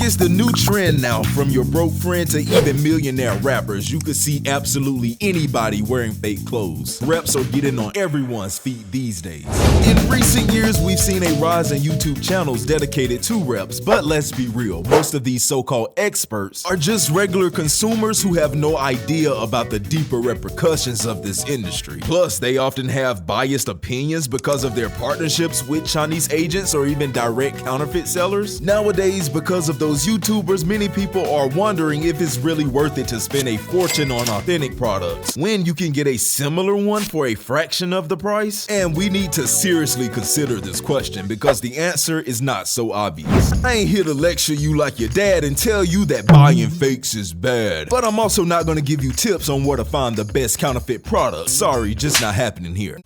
is the new trend now. From your broke friend to even millionaire rappers, you could see absolutely anybody wearing fake clothes. Reps are getting on everyone's feet these days. In recent years, we've seen a rise in YouTube channels dedicated to reps, but let's be real, most of these so-called experts are just regular consumers who have no idea about the deeper repercussions of this industry. Plus, they often have biased opinions because of their partnerships with Chinese agents or even direct counterfeit sellers. Nowadays, because of those YouTubers, many people are wondering if it's really worth it to spend a fortune on authentic products when you can get a similar one for a fraction of the price. And we need to seriously consider this question because the answer is not so obvious. I ain't here to lecture you like your dad and tell you that buying fakes is bad, but I'm also not going to give you tips on where to find the best counterfeit products. Sorry, just not happening here.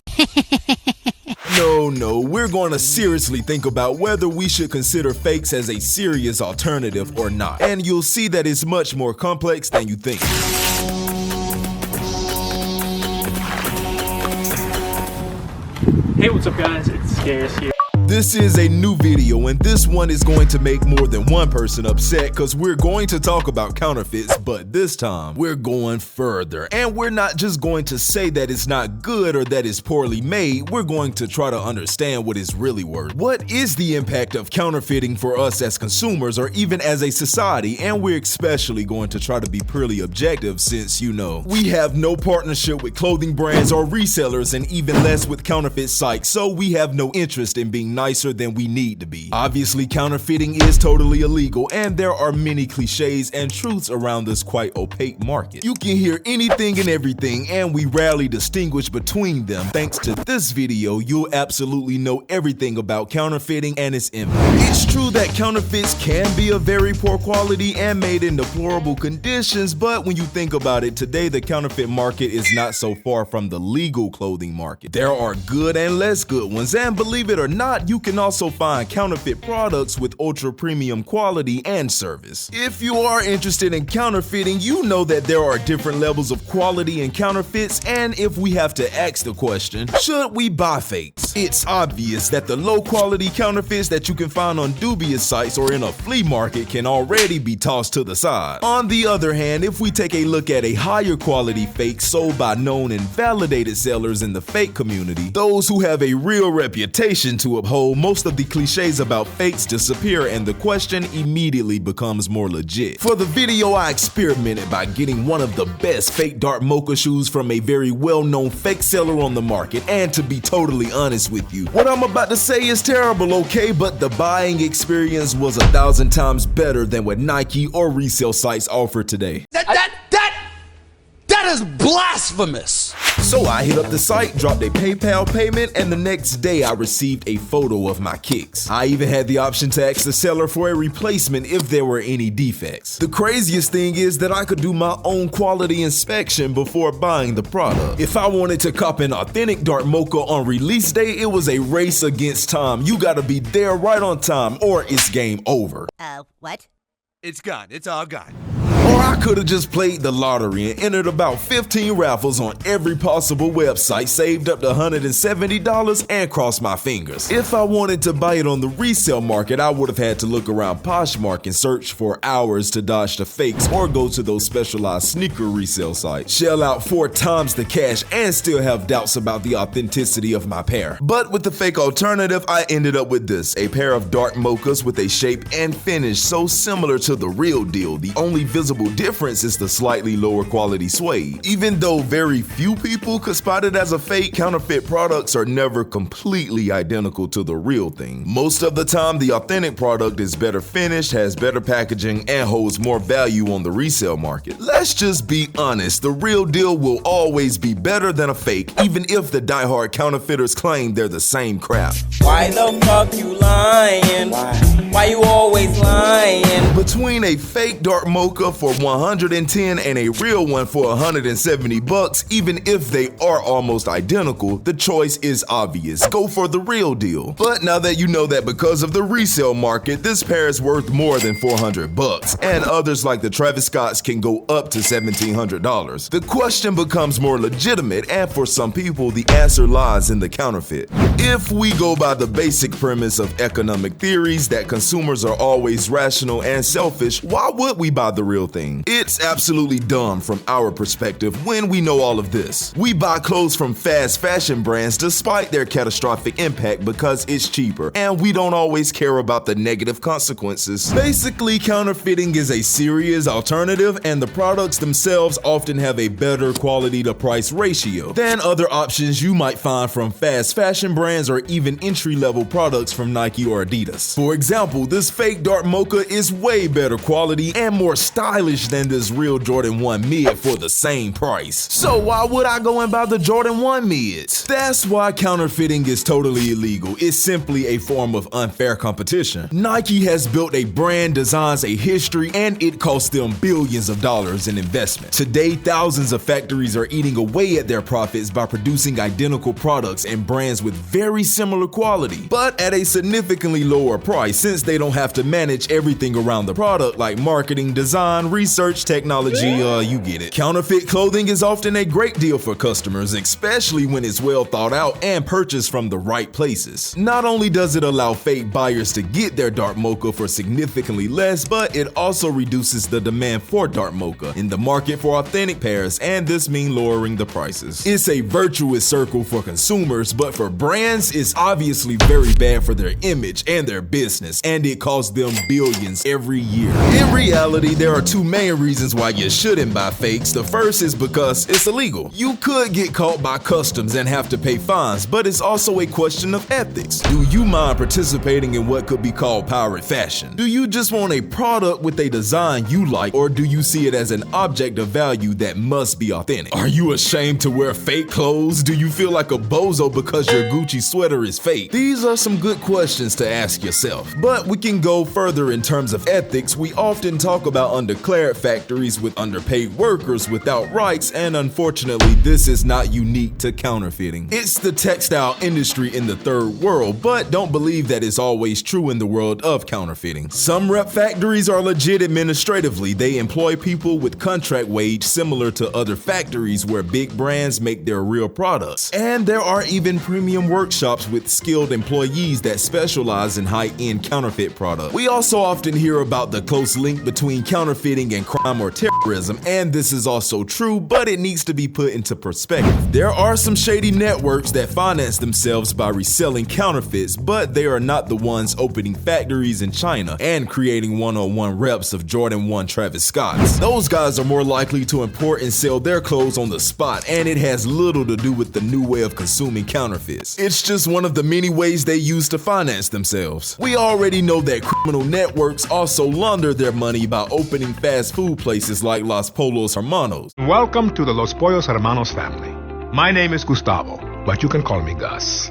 No, we're going to seriously think about whether we should consider fakes as a serious alternative or not. And you'll see that it's much more complex than you think. Hey, what's up guys, it's Scarce here. This is a new video, and this one is going to make more than one person upset because we're going to talk about counterfeits, but this time we're going further. And we're not just going to say that it's not good or that it's poorly made, we're going to try to understand what it's really worth. What is the impact of counterfeiting for us as consumers or even as a society? And we're especially going to try to be purely objective since, you know, we have no partnership with clothing brands or resellers and even less with counterfeit sites, so we have no interest in being nicer than we need to be. Obviously, counterfeiting is totally illegal, and there are many cliches and truths around this quite opaque market. You can hear anything and everything, and we rarely distinguish between them. Thanks to this video, you'll absolutely know everything about counterfeiting and its impact. It's true that counterfeits can be of very poor quality and made in deplorable conditions, but when you think about it, today the counterfeit market is not so far from the legal clothing market. There are good and less good ones, and believe it or not, you can also find counterfeit products with ultra premium quality and service. If you are interested in counterfeiting, you know that there are different levels of quality in counterfeits, and if we have to ask the question, should we buy fakes? It's obvious that the low quality counterfeits that you can find on dubious sites or in a flea market can already be tossed to the side. On the other hand, if we take a look at a higher quality fake sold by known and validated sellers in the fake community, those who have a real reputation to uphold, most of the cliches about fakes disappear and the question immediately becomes more legit. For the video, I experimented by getting one of the best fake dark mocha shoes from a very well-known fake seller on the market, and to be totally honest with you, what I'm about to say is terrible, okay, but the buying experience was 1,000 times better than what Nike or resale sites offer today. That is blasphemous! So I hit up the site, dropped a PayPal payment, and the next day I received a photo of my kicks. I even had the option to ask the seller for a replacement if there were any defects. The craziest thing is that I could do my own quality inspection before buying the product. If I wanted to cop an authentic dark mocha on release day, it was a race against time. You gotta be there right on time or it's game over. What? It's gone. It's all gone. Or I could have just played the lottery and entered about 15 raffles on every possible website, saved up to $170 and crossed my fingers. If I wanted to buy it on the resale market, I would have had to look around Poshmark and search for hours to dodge the fakes or go to those specialized sneaker resale sites, shell out 4 times the cash and still have doubts about the authenticity of my pair. But with the fake alternative, I ended up with this, a pair of dark mochas with a shape and finish so similar to the real deal. The only visible difference is the slightly lower quality suede. Even though very few people could spot it as a fake, counterfeit products are never completely identical to the real thing. Most of the time, the authentic product is better finished, has better packaging, and holds more value on the resale market. Let's just be honest, the real deal will always be better than a fake, even if the diehard counterfeiters claim they're the same crap. Why the fuck you lying? Why you always lying? Between a fake dark mocha for $110 and a real one for $170, even if they are almost identical, the choice is obvious. Go for the real deal. But now that you know that because of the resale market, this pair is worth more than $400, and others like the Travis Scotts can go up to $1,700, the question becomes more legitimate, and for some people, the answer lies in the counterfeit. If we go by the basic premise of economic theories that consumers are always rational and selfish, why would we buy the real thing? It's absolutely dumb from our perspective when we know all of this. We buy clothes from fast fashion brands despite their catastrophic impact because it's cheaper, and we don't always care about the negative consequences. Basically, counterfeiting is a serious alternative, and the products themselves often have a better quality to price ratio than other options you might find from fast fashion brands or even entry-level products from Nike or Adidas. For example, this fake dark mocha is way better quality and more stylish than this real Jordan 1 mid for the same price. So why would I go and buy the Jordan 1 mids? That's why counterfeiting is totally illegal. It's simply a form of unfair competition. Nike has built a brand, designs a history, and it costs them billions of dollars in investment. Today, thousands of factories are eating away at their profits by producing identical products and brands with very similar quality, but at a significantly lower price since they don't have to manage everything around the product like marketing, design, research, technology, you get it. Counterfeit clothing is often a great deal for customers, especially when it's well thought out and purchased from the right places. Not only does it allow fake buyers to get their dark mocha for significantly less, but it also reduces the demand for dark mocha in the market for authentic pairs, and this means lowering the prices. It's a virtuous circle for consumers, but for brands, it's obviously very bad for their image and their business, and it costs them billions every year. In reality, there are two main reasons why you shouldn't buy fakes. The first is because it's illegal. You could get caught by customs and have to pay fines, but it's also a question of ethics. Do you mind participating in what could be called pirate fashion? Do you just want a product with a design you like, or do you see it as an object of value that must be authentic? Are you ashamed to wear fake clothes? Do you feel like a bozo because your Gucci sweater is fake? These are some good questions to ask yourself. But we can go further in terms of ethics. We often talk about undeclared factories with underpaid workers without rights, and unfortunately, this is not unique to counterfeiting. It's the textile industry in the third world, but don't believe that it's always true in the world of counterfeiting. Some rep factories are legit administratively. They employ people with contract wage similar to other factories where big brands make their real products. And there are even premium workshops with skilled employees that specialize in high-end counterfeit products. We also often hear about the close link between counterfeiting and crime or terrorism, and this is also true, but it needs to be put into perspective. There are some shady networks that finance themselves by reselling counterfeits, but they are not the ones opening factories in China and creating one-on-one reps of Jordan 1 Travis Scotts. Those guys are more likely to import and sell their clothes on the spot, and it has little to do with the new way of consuming counterfeits. It's just one of the many ways they use to finance themselves. We already know that criminal networks also launder their money by opening fast food places like Los Pollos Hermanos. Welcome to the Los Pollos Hermanos family. My name is Gustavo, but you can call me Gus.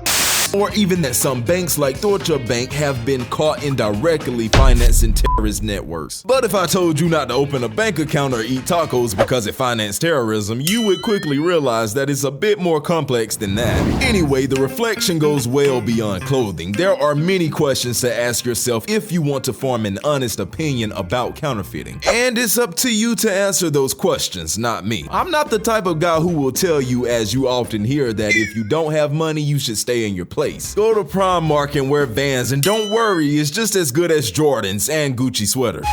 Or even that some banks like Deutsche Bank have been caught indirectly financing terrorist networks. But if I told you not to open a bank account or eat tacos because it financed terrorism, you would quickly realize that it's a bit more complex than that. Anyway, the reflection goes well beyond clothing. There are many questions to ask yourself if you want to form an honest opinion about counterfeiting. And it's up to you to answer those questions, not me. I'm not the type of guy who will tell you, as you often hear, that if you don't have money, you should stay in your place. Go to Primark and wear Vans, and don't worry, it's just as good as Jordans and Gucci sweaters.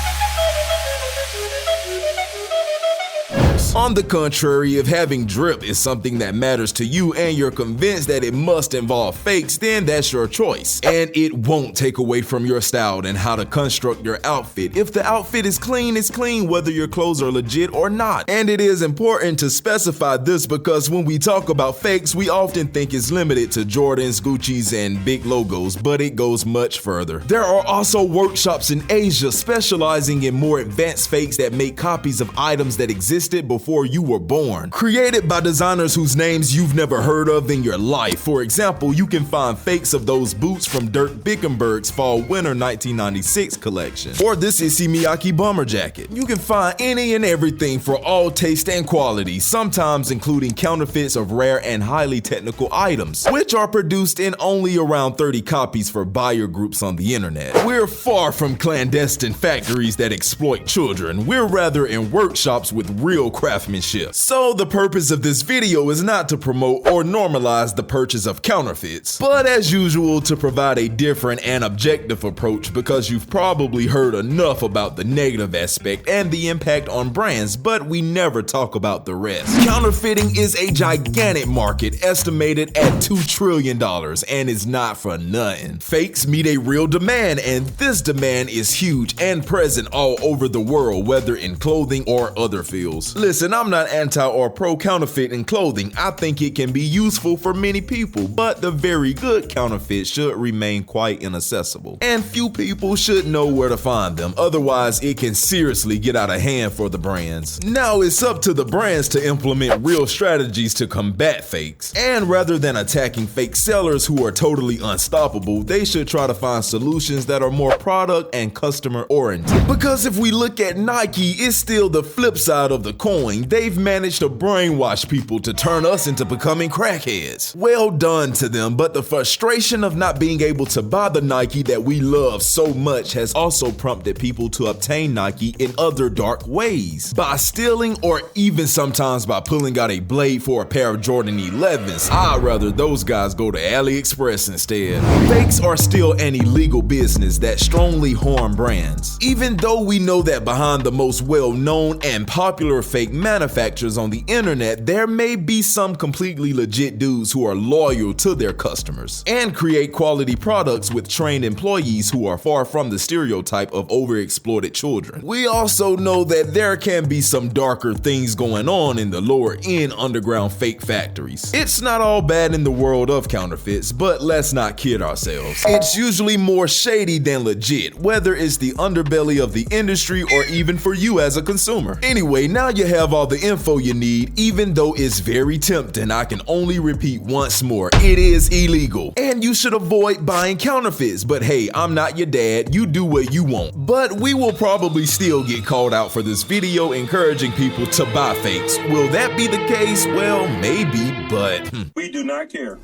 On the contrary, if having drip is something that matters to you and you're convinced that it must involve fakes, then that's your choice. And it won't take away from your style and how to construct your outfit. If the outfit is clean, it's clean whether your clothes are legit or not. And it is important to specify this because when we talk about fakes, we often think it's limited to Jordans, Gucci's, and big logos, but it goes much further. There are also workshops in Asia specializing in more advanced fakes that make copies of items that existed before you were born, created by designers whose names you've never heard of in your life. For example, you can find fakes of those boots from Dirk Bickenberg's Fall-Winter 1996 collection, or this Issey Miyake bomber jacket. You can find any and everything for all taste and quality, sometimes including counterfeits of rare and highly technical items, which are produced in only around 30 copies for buyer groups on the internet. We're far from clandestine factories that exploit children. We're rather in workshops with real craftsmen craftsmanship. So the purpose of this video is not to promote or normalize the purchase of counterfeits, but as usual to provide a different and objective approach, because you've probably heard enough about the negative aspect and the impact on brands, but we never talk about the rest. Counterfeiting is a gigantic market estimated at $2 trillion and is not for nothing. Fakes meet a real demand, and this demand is huge and present all over the world, whether in clothing or other fields. Listen, I'm not anti or pro counterfeit in clothing. I think it can be useful for many people, but the very good counterfeit should remain quite inaccessible, and few people should know where to find them. Otherwise, it can seriously get out of hand for the brands. Now it's up to the brands to implement real strategies to combat fakes, and rather than attacking fake sellers who are totally unstoppable, they should try to find solutions that are more product and customer oriented. Because if we look at Nike, it's still the flip side of the coin. They've managed to brainwash people to turn us into becoming crackheads. Well done to them, but the frustration of not being able to buy the Nike that we love so much has also prompted people to obtain Nike in other dark ways. By stealing, or even sometimes by pulling out a blade for a pair of Jordan 11s. I'd rather those guys go to AliExpress instead. Fakes are still an illegal business that strongly harm brands. Even though we know that behind the most well-known and popular fake manufacturers on the internet, there may be some completely legit dudes who are loyal to their customers and create quality products with trained employees who are far from the stereotype of overexploited children. We also know that there can be some darker things going on in the lower end underground fake factories. It's not all bad in the world of counterfeits, but let's not kid ourselves. It's usually more shady than legit, whether it's the underbelly of the industry or even for you as a consumer. Anyway, now you have all the info you need. Even though it's very tempting, I can only repeat once more, it is illegal and you should avoid buying counterfeits. But hey, I'm not your dad, you do what you want. But we will probably still get called out for this video encouraging people to buy fakes. Will that be the case? Well, maybe, but We do not care.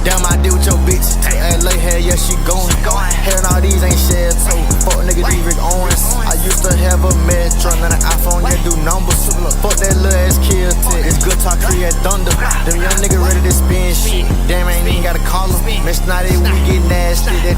Damn, I deal with your bitch. LA hair, yeah, she gone. Hair and all these ain't shared too. Fuck nigga, these Rick Owens. I used to have a Metro, and an iPhone that do numbers. Fuck that little ass kill tip. It's good talk, create thunder. Them young nigga ready to spin shit. Damn, I ain't even gotta call him. Miss Snotty, we get nasty. That